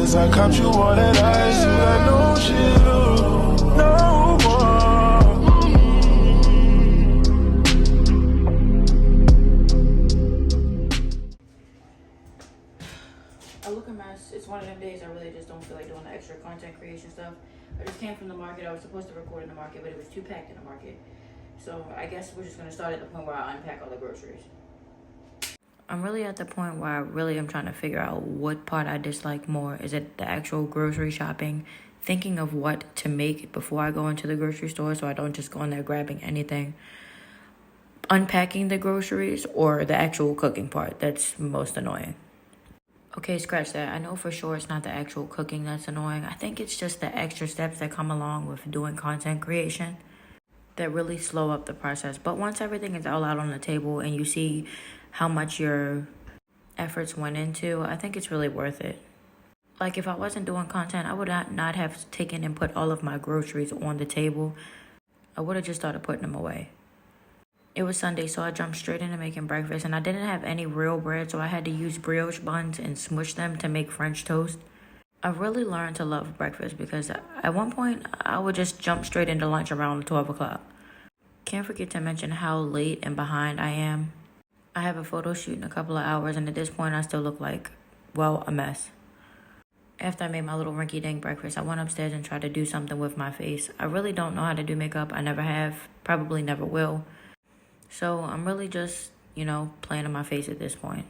Since I caught you all that ice, you got no shit, no more. I look a mess. It's one of them days I really just don't feel like doing the extra content creation stuff. I just came from the market. I was supposed to record in the market, but it was too packed in the market. So I guess we're just gonna start at the point where I unpack all the groceries. I'm really at the point where I really am trying to figure out what part I dislike more. Is it the actual grocery shopping? Thinking of what to make before I go into the grocery store so I don't just go in there grabbing anything. Unpacking the groceries, or the actual cooking part that's most annoying. Okay, scratch that. I know for sure it's not the actual cooking that's annoying. I think it's just the extra steps that come along with doing content creation that really slow up the process. But once everything is all out on the table and you see how much your efforts went into, I think it's really worth it. Like, if I wasn't doing content, I would not have taken and put all of my groceries on the table. I would have just started putting them away. It was Sunday, so I jumped straight into making breakfast, and I didn't have any real bread, so I had to use brioche buns and smush them to make French toast. I really learned to love breakfast because at one point, I would just jump straight into lunch around 12 o'clock. Can't forget to mention how late and behind I am. I have a photo shoot in a couple of hours, and at this point, I still look like, well, a mess. After I made my little rinky-dink breakfast, I went upstairs and tried to do something with my face. I really don't know how to do makeup. I never have, probably never will. So I'm really just, playing on my face at this point.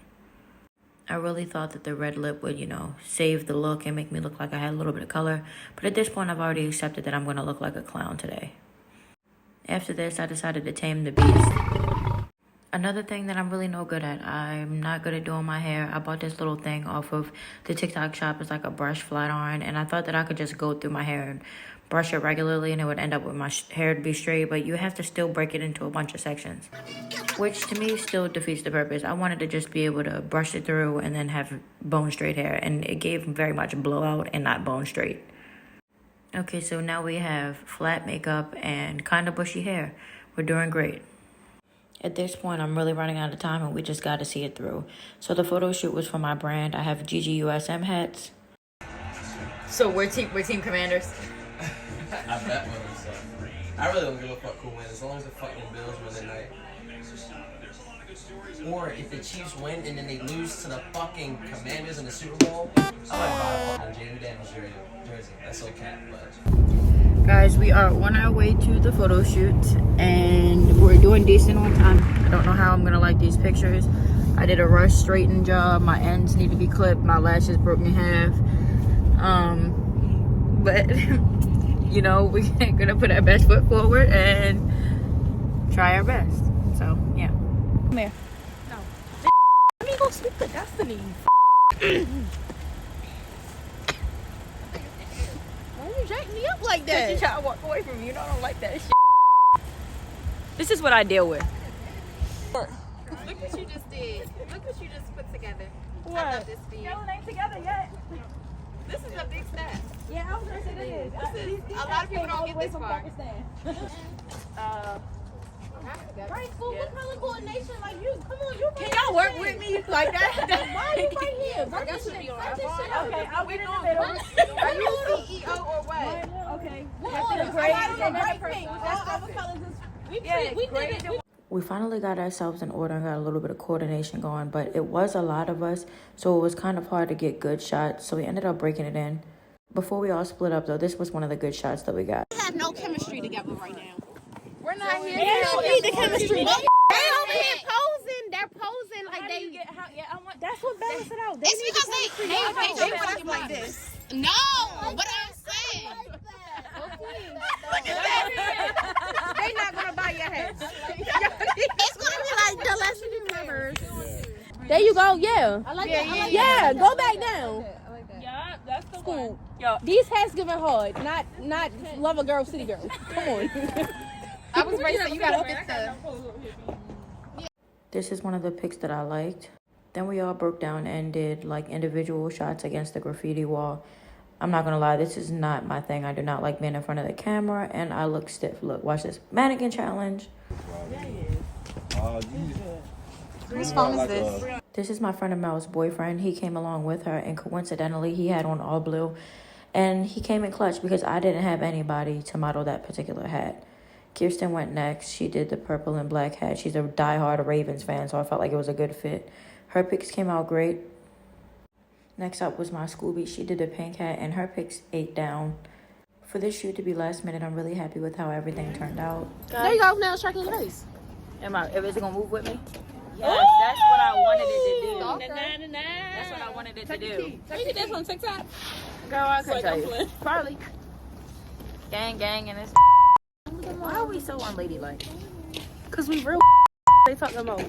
I really thought that the red lip would, save the look and make me look like I had a little bit of color. But at this point, I've already accepted that I'm going to look like a clown today. After this, I decided to tame the beast. Another thing that I'm really no good at, I'm not good at doing my hair. I bought this little thing off of the TikTok shop. It's like a brush flat iron, and I thought that I could just go through my hair and brush it regularly and it would end up with my hair to be straight, but you have to still break it into a bunch of sections, which to me still defeats the purpose. I wanted to just be able to brush it through and then have bone straight hair, and it gave very much blowout and not bone straight. Okay, so now we have flat makeup and kind of bushy hair. We're doing great. At this point, I'm really running out of time, and we just got to see it through. So the photo shoot was for my brand. I have GGUSM hats. So we're team commanders. I bet what I'm saying. I really don't give a fuck who wins, as long as the fucking Bills win tonight. Or if the Chiefs win and then they lose to the fucking Commanders in the Super Bowl, I might buy a fucking Jaden Daniels jersey. That's so cat, but. Guys, we are on our way to the photo shoot, and we're doing decent on time. I don't know how I'm gonna like these pictures. I did a rush straighten job. My ends need to be clipped. My lashes broke in half. But we're gonna put our best foot forward and try our best. So yeah. Come here. No. Let me go speak to Destiny. You jack me up like that. You try to walk away from me. I don't like that shit. This is what I deal with. Look what you just did. Look what you just put together. What? I love this for you. Y'all ain't together yet. This is a big step. Yeah, I was gonna say this. A lot of people don't get this far. Right, school, what kind of coordination? Like you, come on, you. Can y'all work with me like that? Why are you right here? I guess we'll be on our phone. Okay, I'll be in the middle. Are you CEO or what? Okay. What order? I got a great pink. All other colors is. We did it. We finally got ourselves in order and got a little bit of coordination going, but it was a lot of us, so it was kind of hard to get good shots, so we ended up breaking it in. Before we all split up, though, this was one of the good shots that we got. We have no chemistry together right now. We're not here. They don't need the chemistry. They over here posing. They're posing like they. That's what balances it out. It's because they want us like this. No, but I'm saying. Look at that. They not gonna buy your hat. It's gonna be like the lesson members. There you go. Yeah. I like that. Yeah. Go back down. Yeah, that's the Cool. one. Yo, These hats giving hard, not love a girl, city girl. Come on. I was ready to say you gotta fit the. This is one of the pics that I liked. Then we all broke down and did like individual shots against the graffiti wall. I'm not gonna lie, this is not my thing. I do not like being in front of the camera, and I look stiff. Look, watch this. Mannequin challenge. Whose phone is this? This is my friend Amel's boyfriend. He came along with her, and coincidentally, he had on all blue. And he came in clutch because I didn't have anybody to model that particular hat. Kirsten went next. She did the purple and black hat. She's a diehard Ravens fan, so I felt like it was a good fit. Her pics came out great. Next up was my Scooby. She did the pink hat, and her pics ate down. For this shoot to be last minute, I'm really happy with how everything turned out. There you go. Now striking your face. Is it gonna move with me? Yes, that's what I wanted it to do. Stalker. That's what I wanted it to do. Can you get this on TikTok? Girl, I can Like tell I'm you. playing. Probably. Gang, and it's. Why are we so unladylike? Cause we real. They talking about.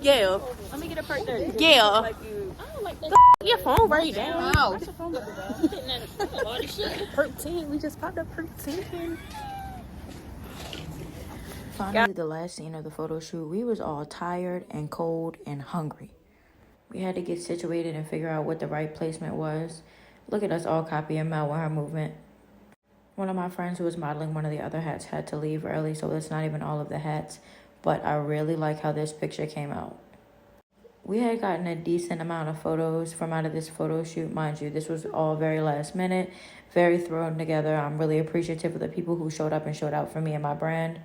Yeah. Let me get a perk 30. Yeah. Like you. I don't like that. Your phone right down. Wow. Perk 10. We just popped up Perk 10. Finally, the last scene of the photo shoot, we was all tired and cold and hungry. We had to get situated and figure out what the right placement was. Look at us all copying Mel with her movement. One of my friends who was modeling one of the other hats had to leave early, so it's not even all of the hats, but I really like how this picture came out. We had gotten a decent amount of photos from out of this photo shoot. Mind you, this was all very last minute, very thrown together. I'm really appreciative of the people who showed up and showed out for me and my brand.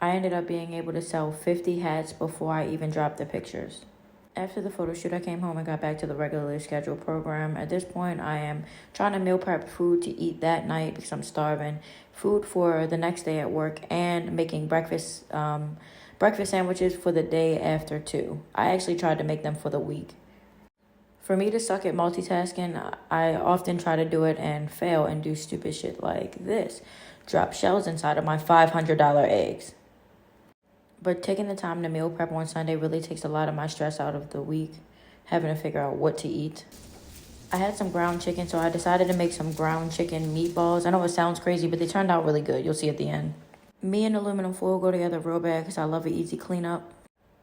I ended up being able to sell 50 hats before I even dropped the pictures. After the photo shoot, I came home and got back to the regularly scheduled program. At this point, I am trying to meal prep food to eat that night because I'm starving, food for the next day at work, and making breakfast sandwiches for the day after too. I actually tried to make them for the week. For me to suck at multitasking, I often try to do it and fail and do stupid shit like this. Drop shells inside of my $500 eggs. But taking the time to meal prep on Sunday really takes a lot of my stress out of the week, having to figure out what to eat. I had some ground chicken, so I decided to make some ground chicken meatballs. I know it sounds crazy, but they turned out really good. You'll see at the end. Me and aluminum foil go together real bad because I love an easy cleanup.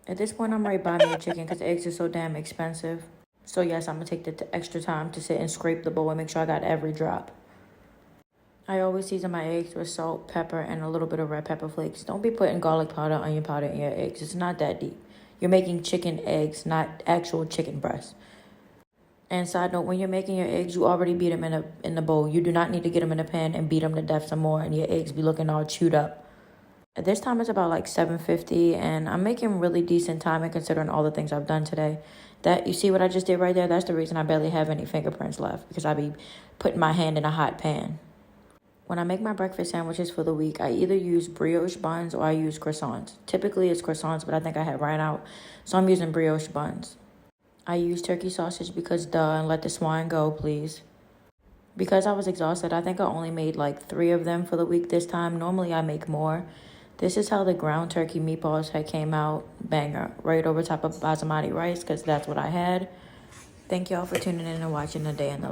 At this point, I'm ready to buy me a chicken because eggs are so damn expensive. So yes, I'm going to take the extra time to sit and scrape the bowl and make sure I got every drop. I always season my eggs with salt, pepper, and a little bit of red pepper flakes. Don't be putting garlic powder, onion powder in your eggs. It's not that deep. You're making chicken eggs, not actual chicken breast. And side note, when you're making your eggs, you already beat them in the bowl. You do not need to get them in a pan and beat them to death some more, and your eggs be looking all chewed up. At this time, it's about like 7:50, and I'm making really decent time considering all the things I've done today. That, you see what I just did right there? That's the reason I barely have any fingerprints left, because I be putting my hand in a hot pan. When I make my breakfast sandwiches for the week, I either use brioche buns or I use croissants. Typically, it's croissants, but I think I had ran out, so I'm using brioche buns. I use turkey sausage because duh, and let the swine go, please. Because I was exhausted, I think I only made like 3 of them for the week this time. Normally, I make more. This is how the ground turkey meatballs had came out. Banger. Right over top of basmati rice, because that's what I had. Thank y'all for tuning in and watching A Day in the